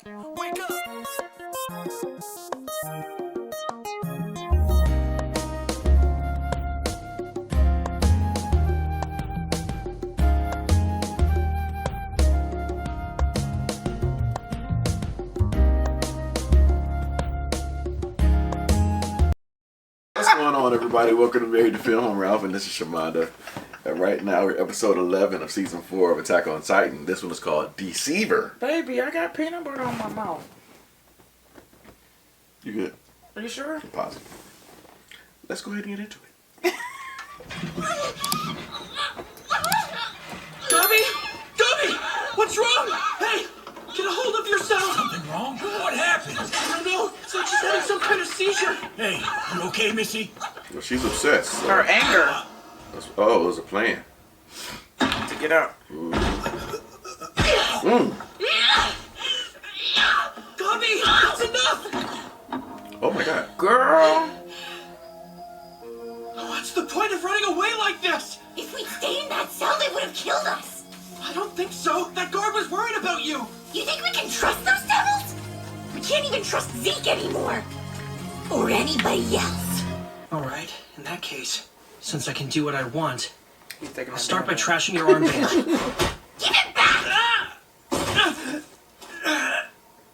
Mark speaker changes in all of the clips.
Speaker 1: Wake up!
Speaker 2: What's going on, everybody? Welcome to Married to Film. I'm Ralph, and this is Shamanda. And right now, we're episode 11 of season 4 of Attack on Titan. This one is called Deceiver.
Speaker 3: Baby, I got peanut butter on my mouth.
Speaker 2: You good?
Speaker 3: Are you sure?
Speaker 2: I'm positive. Let's go ahead and get into it.
Speaker 1: Gabi! Gabi! What's wrong? Hey! Get a hold of yourself!
Speaker 4: Something wrong? What happened?
Speaker 1: I don't know. It's like she's having some kind of seizure.
Speaker 4: Hey, you okay, Missy?
Speaker 2: Well, she's obsessed. So
Speaker 3: Her anger
Speaker 2: oh, it was a plan.
Speaker 3: to get out.
Speaker 1: Gabi! That's enough!
Speaker 2: Oh my god.
Speaker 3: Girl.
Speaker 1: What's the point of running away like this?
Speaker 5: If we'd stayed in that cell, they would have killed us.
Speaker 1: I don't think so. That guard was worried about you.
Speaker 5: You think we can trust those devils? We can't even trust Zeke anymore. Or anybody else.
Speaker 1: All right. In that case, since I can do what I want,
Speaker 3: He's taking
Speaker 1: I'll
Speaker 3: that
Speaker 1: start by
Speaker 3: damn
Speaker 1: trashing your armband.
Speaker 5: Give it back!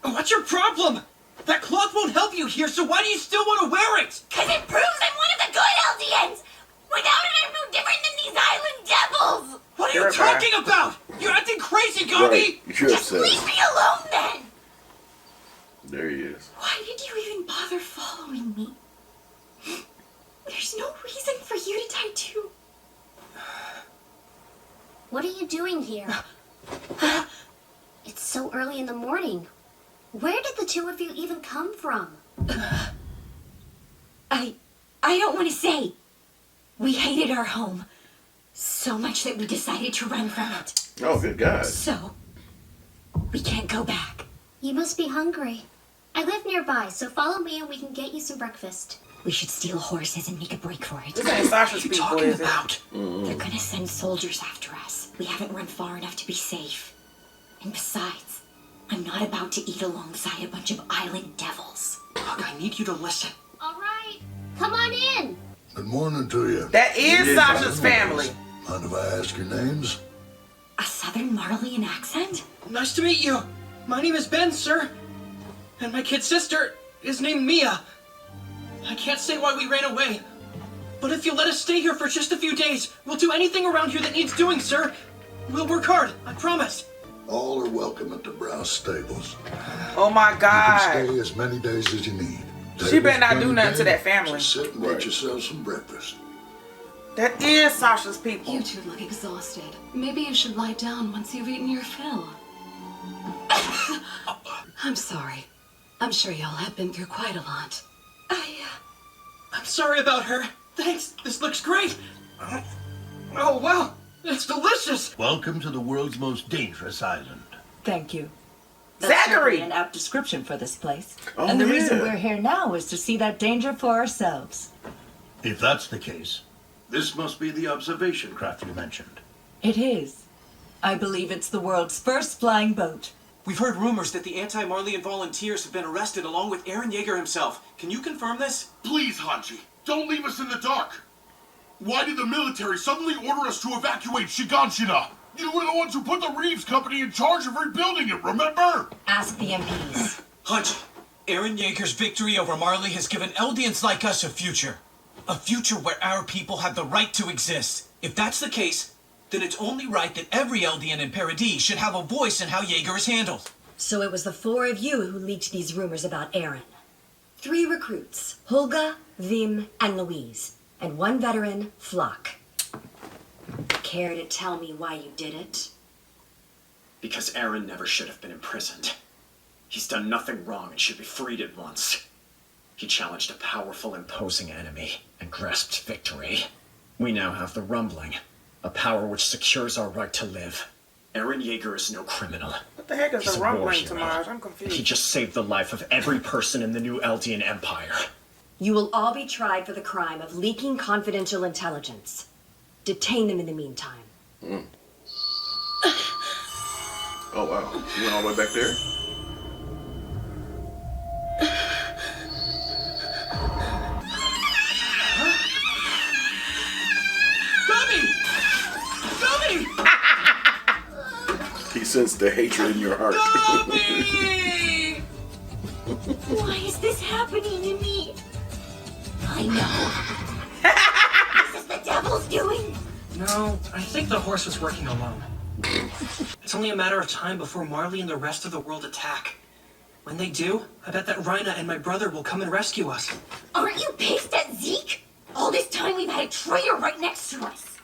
Speaker 1: What's your problem? That cloth won't help you here, so why do you still want to wear it?
Speaker 5: Because it proves I'm one of the good LDNs. Without it, I'm no different than these island devils.
Speaker 1: What are you
Speaker 3: You're back.
Speaker 1: talking about? You're acting crazy, Gabi!
Speaker 2: Right. You're
Speaker 5: Just leave
Speaker 2: obsessed.
Speaker 5: me alone then.
Speaker 2: There he is.
Speaker 5: Why did you even bother following me? There's no reason for you to die too.
Speaker 6: What are you doing here? It's so early in the morning. Where did the two of you even come from?
Speaker 5: I don't want to say. We hated our home so much that we decided to run from it.
Speaker 2: Oh, good God.
Speaker 5: So, we can't go back.
Speaker 6: You must be hungry. I live nearby, so follow me and we can get you some breakfast.
Speaker 5: We should steal horses and make a break for it.
Speaker 3: This ain't Sasha's
Speaker 1: What are you
Speaker 3: people,
Speaker 1: talking
Speaker 3: is it?
Speaker 1: about?
Speaker 5: They're gonna send soldiers after us. We haven't run far enough to be safe. And besides, I'm not about to eat alongside a bunch of island devils.
Speaker 1: Look, I need you to listen.
Speaker 6: All right, come on in.
Speaker 7: Good morning to you.
Speaker 3: That is Sasha's family.
Speaker 7: Mind if I ask your names?
Speaker 5: A southern Marleyan accent?
Speaker 1: Nice to meet you. My name is Ben, sir. And my kid sister is named Mia. I can't say why we ran away. But if you'll let us stay here for just a few days, we'll do anything around here that needs doing, sir. We'll work hard, I promise.
Speaker 7: All are welcome at the Browse Stables.
Speaker 3: Oh my
Speaker 7: You can
Speaker 3: God.
Speaker 7: stay as many days as you need.
Speaker 3: She better not
Speaker 7: Tables
Speaker 3: do nothing to
Speaker 7: plenty,
Speaker 3: that family.
Speaker 7: Just sit and
Speaker 2: Right.
Speaker 7: get yourself some breakfast.
Speaker 3: That is Sasha's people.
Speaker 8: You two look exhausted. Maybe you should lie down once you've eaten your fill. I'm sorry. I'm sure y'all have been through quite a lot.
Speaker 1: I'm sorry about her. Thanks, this looks great. Oh, wow, it's delicious.
Speaker 4: Welcome to the world's most dangerous island.
Speaker 9: Thank you.
Speaker 3: Zachary!
Speaker 9: Certainly an apt description for this place.
Speaker 2: Oh,
Speaker 9: and the reason
Speaker 2: yeah.
Speaker 9: we're here now is to see that danger for ourselves.
Speaker 4: If that's the case, this must be the observation craft you mentioned.
Speaker 9: It is. I believe it's the world's first flying boat.
Speaker 10: We've heard rumors that the anti-Marleyan volunteers have been arrested along with Eren Yeager himself. Can you confirm this?
Speaker 11: Please, Hanji, don't leave us in the dark. Why did the military suddenly order us to evacuate Shiganshina? You were the ones who put the Reeves Company in charge of rebuilding it, remember?
Speaker 9: Ask the MPs.
Speaker 10: Hanji, Eren Yeager's victory over Marley has given Eldians like us a future. A future where our people have the right to exist. If that's the case, then it's only right that every Eldian in Paradis should have a voice in how Yeager is handled.
Speaker 5: So it was the four of you who leaked these rumors about Eren. 3 recruits, Hulga, Vim, and Louise. And 1 veteran, Floch. Care to tell me why you did it?
Speaker 10: Because Eren never should have been imprisoned. He's done nothing wrong and should be freed at once. He challenged a powerful, imposing enemy and grasped victory. We now have the Rumbling, a power which secures our right to live. Eren Yeager is no criminal.
Speaker 3: What the heck is
Speaker 10: He's
Speaker 3: the
Speaker 10: a war
Speaker 3: rumbling,
Speaker 10: hero.
Speaker 3: Tamaj? I'm
Speaker 10: He
Speaker 3: confused.
Speaker 10: just saved the life of every person in the new Eldian Empire.
Speaker 5: You will all be tried for the crime of leaking confidential intelligence. Detain them in the meantime.
Speaker 2: Oh, wow. You went all the way back there? sense the hatred in your heart.
Speaker 1: Gabi!
Speaker 5: Why is this happening to me? I know. This is the devil's doing.
Speaker 1: No, I think the horse was working alone. It's only a matter of time before Marley and the rest of the world attack. When they do, I bet that Rhina and my brother will come and rescue us.
Speaker 5: Aren't you pissed at Zeke? All this time we've had a traitor right next to us.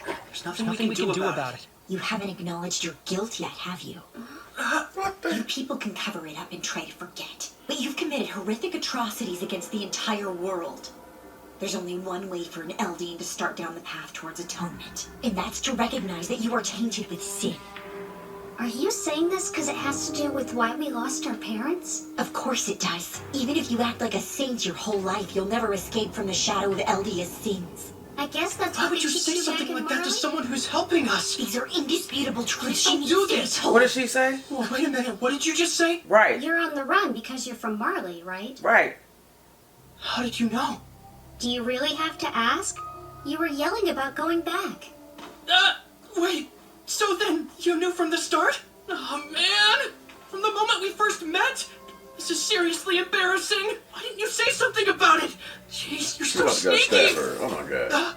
Speaker 1: There's nothing we can do about it.
Speaker 5: You haven't acknowledged your guilt yet, have you? You people can cover it up and try to forget. But you've committed horrific atrocities against the entire world. There's only one way for an Eldian to start down the path towards atonement. And that's to recognize that you are tainted with sin.
Speaker 6: Are you saying this because it has to do with why we lost our parents?
Speaker 5: Of course it does. Even if you act like a saint your whole life, you'll never escape from the shadow of Eldia's sins.
Speaker 6: I guess that's
Speaker 1: Why
Speaker 6: how
Speaker 1: would
Speaker 6: they
Speaker 1: you
Speaker 6: teach
Speaker 1: say
Speaker 6: Jack
Speaker 1: something
Speaker 6: and
Speaker 1: like that to
Speaker 6: Marley?
Speaker 1: someone who's helping us?
Speaker 5: These are indisputable truths.
Speaker 1: Don't
Speaker 5: She
Speaker 1: do
Speaker 5: needs to be
Speaker 1: this.
Speaker 5: told.
Speaker 3: What did she say?
Speaker 1: Well, wait a minute, what did you just say?
Speaker 3: Right.
Speaker 6: You're on the run because you're from Marley, right?
Speaker 3: Right.
Speaker 1: How did you know?
Speaker 6: Do you really have to ask? You were yelling about going back.
Speaker 1: Wait, so then you knew from the start? Oh man! From the moment we first met? This is seriously embarrassing. Why didn't you say something about it? Jeez, you're so
Speaker 2: She's about to
Speaker 1: sneaky.
Speaker 2: stab her. Oh my god.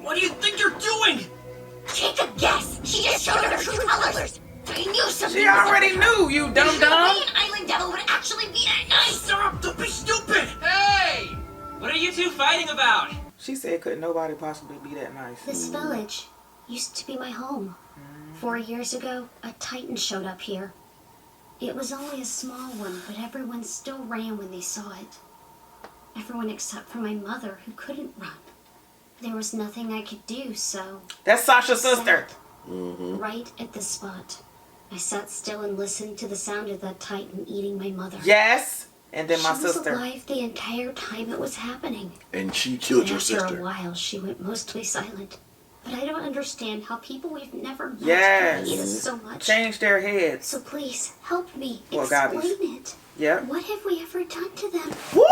Speaker 1: What do you think you're doing?
Speaker 5: Take a guess. She just showed her true colors. I knew something.
Speaker 3: She already knew, you
Speaker 5: There's no
Speaker 3: dum-dum.
Speaker 5: way an island devil would actually be that nice.
Speaker 1: Stop! Don't be stupid!
Speaker 12: Hey! What are you two fighting about?
Speaker 3: She said couldn't nobody possibly be that nice.
Speaker 6: This village used to be my home. 4 years ago, a Titan showed up here. It was only a small one, but everyone still ran when they saw it. Everyone except for my mother, who couldn't run. There was nothing I could do, so...
Speaker 3: That's Sasha's sister.
Speaker 6: Right at this spot. I sat still and listened to the sound of that Titan eating my mother.
Speaker 3: Yes. And then my
Speaker 6: She was
Speaker 3: sister.
Speaker 6: alive the entire time it was happening.
Speaker 2: And she killed your
Speaker 6: After a
Speaker 2: sister.
Speaker 6: while, she went mostly silent. But I don't understand how people we've never met
Speaker 3: Yes.
Speaker 6: can hate us so much.
Speaker 3: Change their heads.
Speaker 6: So please, help me.
Speaker 3: Well,
Speaker 6: Explain
Speaker 3: Gabi's.
Speaker 6: it.
Speaker 3: Yep.
Speaker 6: What have we ever done to them?
Speaker 3: Woo!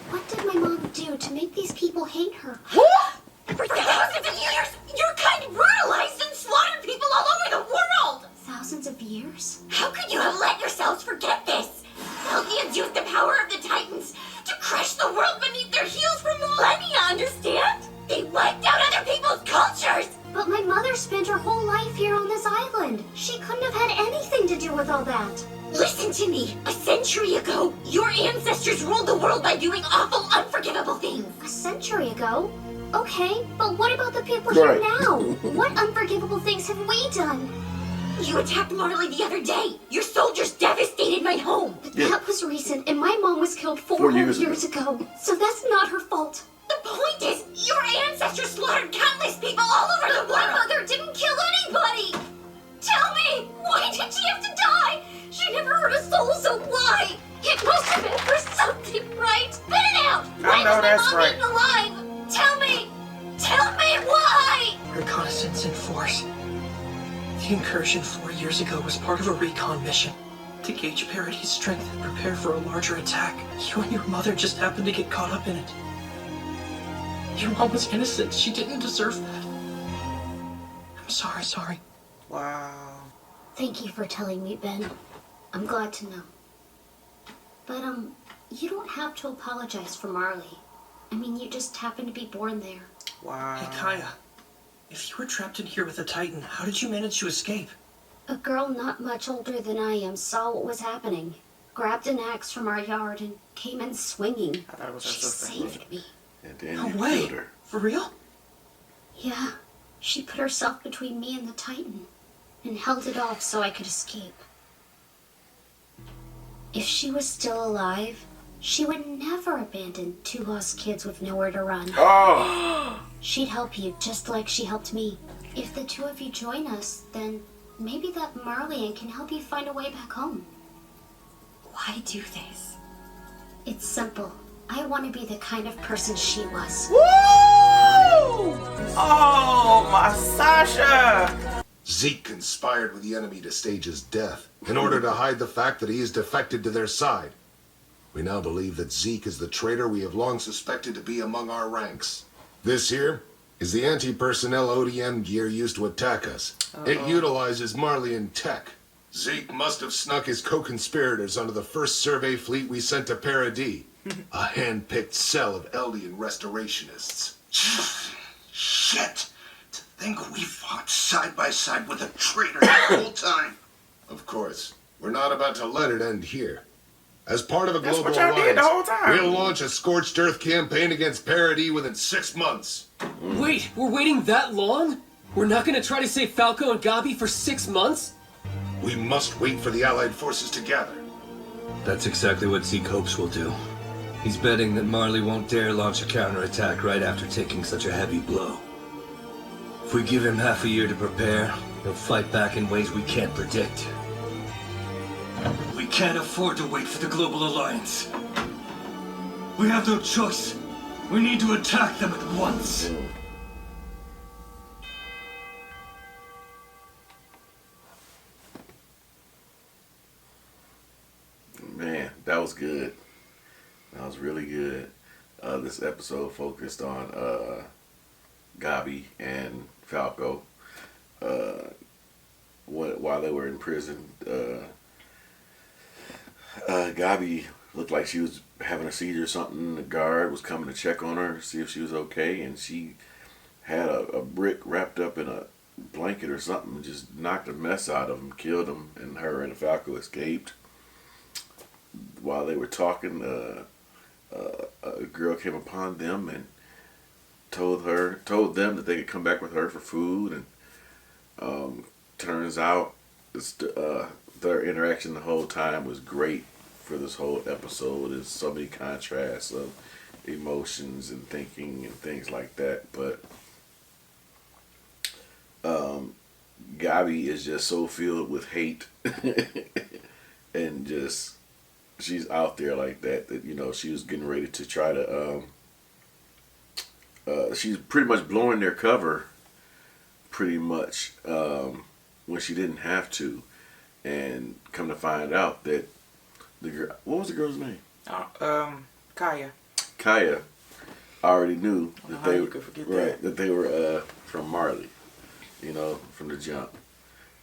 Speaker 6: What did my mom do to make these people hate her?
Speaker 5: For thousands of years, your kind brutalized and slaughtered people all over the world.
Speaker 6: Thousands of years?
Speaker 5: How could you have let yourselves forget this? Eldians used the power of the Titans to crush the world beneath their heels for millennia, understand? They wiped out other people's cultures.
Speaker 6: But my mother spent her whole life here on this island. She couldn't have had anything to do with all that.
Speaker 5: Listen to me. A century ago, your ancestors ruled the world by doing awful, unforgivable things.
Speaker 6: A century ago? Okay, but what about the people
Speaker 2: Right.
Speaker 6: here now? What unforgivable things have we done?
Speaker 5: You attacked Marley the other day. Your soldiers devastated my home.
Speaker 2: Yeah.
Speaker 6: That was recent, and my mom was killed 4
Speaker 2: 4
Speaker 6: whole
Speaker 2: years
Speaker 6: years ago. So that's not her fault.
Speaker 5: The point is, your ancestors slaughtered countless people all over the world.
Speaker 6: My mother didn't kill anybody!
Speaker 5: Tell me, why did she have to die? She never hurt a soul, so why? It must have been for something, right? Spit it out! Why
Speaker 3: know
Speaker 5: was my
Speaker 3: that's
Speaker 5: mom
Speaker 3: right.
Speaker 5: eaten alive? Tell me! Tell me why!
Speaker 1: Reconnaissance in force. The incursion 4 years ago was part of a recon mission. To gauge Parady's strength and prepare for a larger attack. You and your mother just happened to get caught up in it. Your mom was innocent. She didn't deserve that. I'm sorry.
Speaker 3: Wow.
Speaker 6: Thank you for telling me, Ben. I'm glad to know. But, you don't have to apologize for Marley. I mean, you just happened to be born there.
Speaker 3: Wow.
Speaker 1: Hey, Kaya. If you were trapped in here with a Titan, how did you manage to escape?
Speaker 6: A girl not much older than I am saw what was happening, grabbed an axe from our yard, and came in swinging.
Speaker 3: I thought it was her
Speaker 6: She
Speaker 3: sister.
Speaker 6: saved me.
Speaker 2: And then
Speaker 1: No
Speaker 2: you
Speaker 1: way.
Speaker 2: killed her.
Speaker 1: For real?
Speaker 6: Yeah, she put herself between me and the Titan, and held it off so I could escape. If she was still alive, she would never abandon 2 lost kids with nowhere to run.
Speaker 2: Oh!
Speaker 6: She'd help you just like she helped me. If the 2 of you join us, then maybe that Marleyan can help you find a way back home.
Speaker 5: Why do this?
Speaker 6: It's simple. I want to be the kind of person she was.
Speaker 3: Woo! Oh, my Sasha!
Speaker 11: Zeke conspired with the enemy to stage his death in order to hide the fact that he is defected to their side. We now believe that Zeke is the traitor we have long suspected to be among our ranks. This here
Speaker 13: is the anti-personnel ODM gear used to attack us. It utilizes Marleyan tech. Zeke must have snuck his co-conspirators onto the first survey fleet we sent to Paradis. A hand-picked cell of Eldian restorationists.
Speaker 7: Shit! To think we fought side by side with a traitor the whole time.
Speaker 13: Of course, we're not about to let it end here. As part of a
Speaker 3: That's
Speaker 13: global
Speaker 3: what y'all did the whole
Speaker 13: alliance,
Speaker 3: time.
Speaker 13: we'll launch a scorched earth campaign against Paradis within 6 months.
Speaker 1: Wait, we're waiting that long? We're not gonna try to save Falco and Gabi for 6 months?
Speaker 13: We must wait for the Allied forces to gather.
Speaker 14: That's exactly what Zeke hopes we'll do. He's betting that Marley won't dare launch a counterattack right after taking such a heavy blow. If we give him half a year to prepare, he'll fight back in ways we can't predict.
Speaker 4: We can't afford to wait for the Global Alliance. We have no choice. We need to attack them at once.
Speaker 2: Man, that was good. That was really good. This episode focused on Gabi and Falco while they were in prison. Gabi looked like she was having a seizure or something. The guard was coming to check on her, see if she was okay, and she had a brick wrapped up in a blanket or something and just knocked a mess out of him, killed him, and her and Falco escaped. While they were talking, a girl came upon them and told them that they could come back with her for food, and turns out their interaction the whole time was great for this whole episode. There's so many contrasts of emotions and thinking and things like that, but Gabi is just so filled with hate and just she's out there like that you know, she was getting ready to try to she's pretty much blowing their cover pretty much when she didn't have to, and come to find out that the girl, what was the girl's name?
Speaker 3: Kaya.
Speaker 2: Kaya already knew that they
Speaker 3: you could forget
Speaker 2: that they were from Marley, you know, from the jump.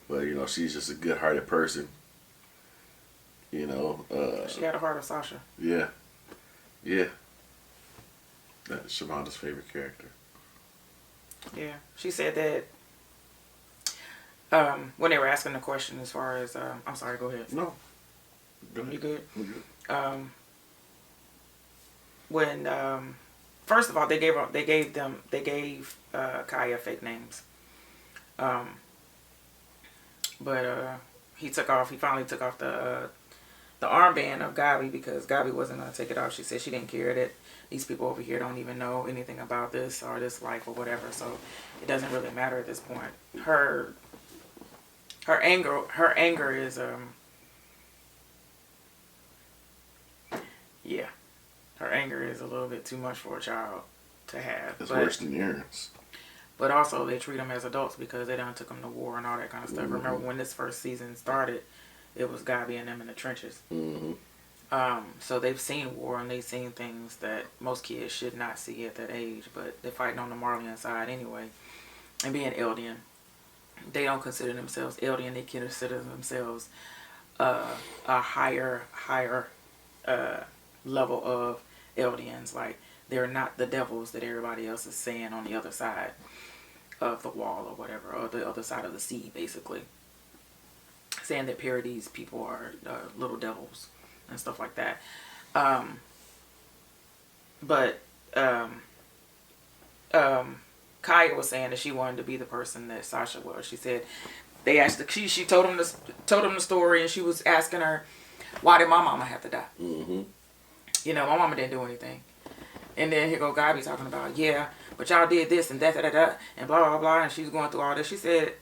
Speaker 2: But you know, she's just a good-hearted person. You know,
Speaker 3: She had a heart of Sasha.
Speaker 2: Yeah, yeah. That's Shamanda's favorite character.
Speaker 3: Yeah, she said that when they were asking the question as far as I'm sorry, go ahead.
Speaker 2: No, go ahead.
Speaker 3: You good?
Speaker 2: I'm good.
Speaker 3: When first of all, they gave Kaya fake names, but he finally took off the armband of Gabi because Gabi wasn't gonna take it off. She said she didn't care that these people over here don't even know anything about this or this life or whatever, so it doesn't really matter at this point. Her anger is yeah, her anger is a little bit too much for a child to have.
Speaker 2: It's worse than Aaron's.
Speaker 3: But also they treat them as adults because they done took them to war and all that kind of stuff. Mm-hmm. Remember when this first season started, it was Gabi and them in the trenches.
Speaker 2: Mm-hmm.
Speaker 3: So they've seen war and they've seen things that most kids should not see at that age, but they're fighting on the Marleyan side anyway. And being Eldian, they don't consider themselves Eldian. They consider themselves a higher level of Eldians. Like, they're not the devils that everybody else is saying on the other side of the wall or whatever, or the other side of the sea, basically. Saying that Paradis people are little devils and stuff like that. But Kaya was saying that she wanted to be the person that Sasha was. She said they asked she told him the story, and she was asking her, why did my mama have to die?
Speaker 2: Mm-hmm.
Speaker 3: You know, my mama didn't do anything. And then here go Gabi talking about, yeah, but y'all did this and that, and blah, blah, blah. And she was going through all this. She said,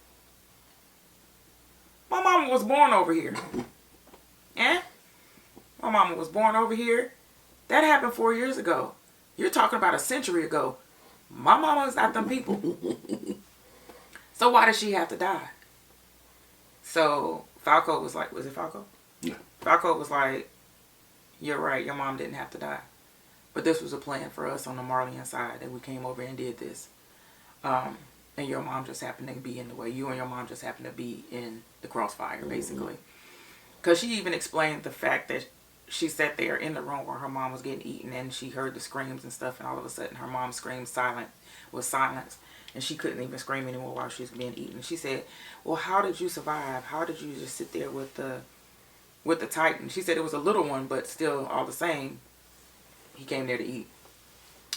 Speaker 3: my mama was born over here. Eh? My mama was born over here. That happened 4 years ago. You're talking about a century ago. My mama's not them people. So why did she have to die? So Falco was like, was it Falco?
Speaker 2: Yeah.
Speaker 3: Falco was like, you're right, your mom didn't have to die. But this was a plan for us on the Marleyan side that we came over and did this. And your mom just happened to be in the way. You and your mom just happened to be in the crossfire, basically. Because she even explained the fact that she sat there in the room where her mom was getting eaten, and she heard the screams and stuff, and all of a sudden her mom screamed was silenced, and she couldn't even scream anymore while she was being eaten. She said, well, how did you survive? How did you just sit there with the Titan? She said it was a little one, but still all the same, he came there to eat.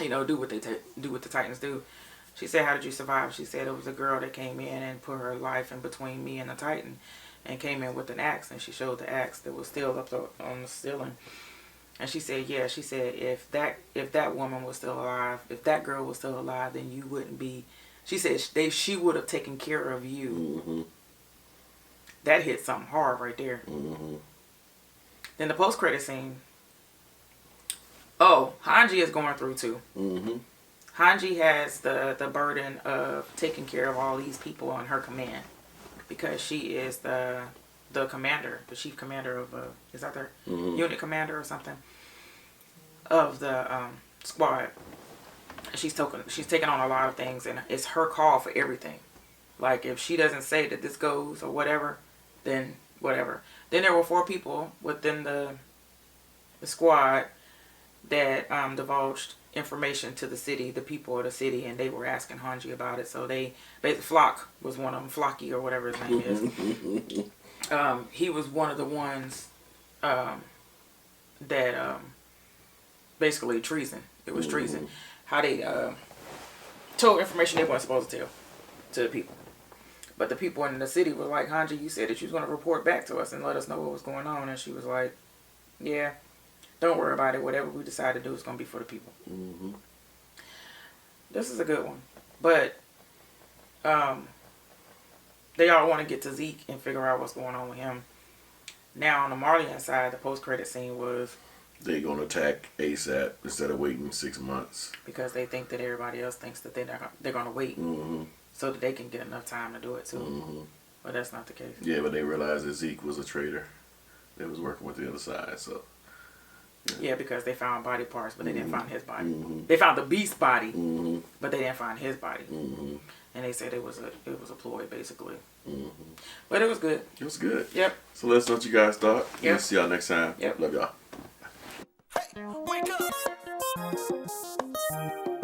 Speaker 3: You know, do what the Titans do. She said, how did you survive? She said it was a girl that came in and put her life in between me and the Titan, and came in with an axe, and she showed the axe that was still up on the ceiling. And she said, yeah, she said, if that woman was still alive, if that girl was still alive, then you wouldn't be. She said she would have taken care of you. That hit something hard right there. Then the post-credit scene. Oh, Hanji is going through too. Hanji has the burden of taking care of all these people on her command, because she is the commander, the chief commander of is that their unit commander or something of the squad. She's taking on a lot of things, and it's her call for everything. Like if she doesn't say that this goes or whatever, then whatever. Then there were 4 people within the squad that divulged information to the city, the people of the city, and they were asking Hanji about it. So Floch was one of them, Flocky or whatever his name is. He was one of the ones that basically treason. It was treason. How they told information they weren't supposed to tell to the people. But the people in the city were like, Hanji, you said that you was going to report back to us and let us know what was going on. And she was like, yeah, don't worry about it. Whatever we decide to do is going to be for the people. This is a good one. But they all want to get to Zeke and figure out what's going on with him. Now, on the Marleyan side, the post-credit scene was...
Speaker 2: They're going to attack ASAP instead of waiting 6 months.
Speaker 3: Because they think that everybody else thinks that they're going to wait. So that they can get enough time to do it, too. But that's not the case.
Speaker 2: Yeah, but they realized that Zeke was a traitor. They was working with the other side, so...
Speaker 3: Yeah, because they found body parts, but they didn't find his body. They found the beast's body, but they didn't find his body. And they said it was a ploy, basically. But it was good.
Speaker 2: It was good.
Speaker 3: Yep.
Speaker 2: So let us know what you guys thought.
Speaker 3: Yep.
Speaker 2: We'll see y'all next time.
Speaker 3: Yep.
Speaker 2: Love y'all.
Speaker 15: Wake up!